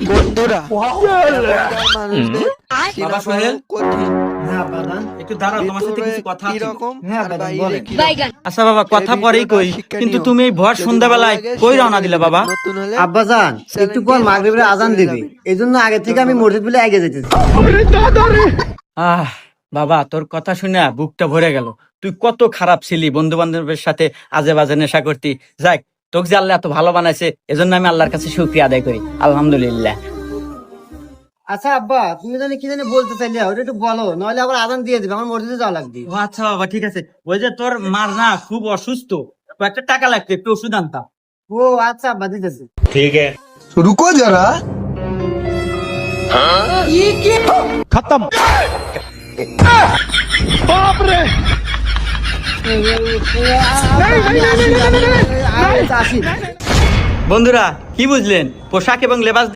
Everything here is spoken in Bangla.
বন্ধুরা মানুষদের বাবা সোহেল? কঠিন হ্যাঁ বাদান। একটু দাঁড়াও, তোমার সাথে ভিতরে কিছু কথা আছে। কিরকম হ্যাঁ, আর বাবা, বাইরে বলেন। কিরকম। আচ্ছা বাবা, কথা এই পরেই কই, ভিডিওটা শিক্ষণীয়। কিন্তু তুমি এই ভর যদি সন্ধ্যাবেলায় ভালো লাগে, কই share রওনা করে দিলে দিবেন। বাবা? নতুন হলে আব্বাজান একটু পর চ্যানেলটি মাগরিবের subscribe আজান করে দিবে, যাবেন। এই জন্য আগে থেকে আমি মসজিদ বলে আগে যেতেছি। আহ বাবা, তোর কথা শুনে বুকটা ভরে গেল। তুই কত খারাপ ছিলি, বন্ধু বান্ধবের সাথে আজে বাজে নেশা করতি। যাক, তোকে যে আল্লাহ এত ভালো বানাইছে, এজন্য আমি আল্লাহর কাছে শুকরিয়া আদায় করি, আলহামদুলিল্লাহ। আচ্ছা আব্বা, তুমি জানি কি জানি বলতে চাইলে ওটা একটু বলো, নইলে আবার আজান দিয়ে দিবে, আমার মসজিদে যাওয়া লাগবে। ও আচ্ছা বাবা, ঠিক আছে। ওই যে তোর মার না খুব অসুস্থ, একটা টাকা লাগতো, একটু ওষুধ আনতাম। ও আচ্ছা আব্বা, দিতেছি। रुको जरा আসি। বন্ধুরা, কি বুঝলেন? পোশাক এবং লেবাস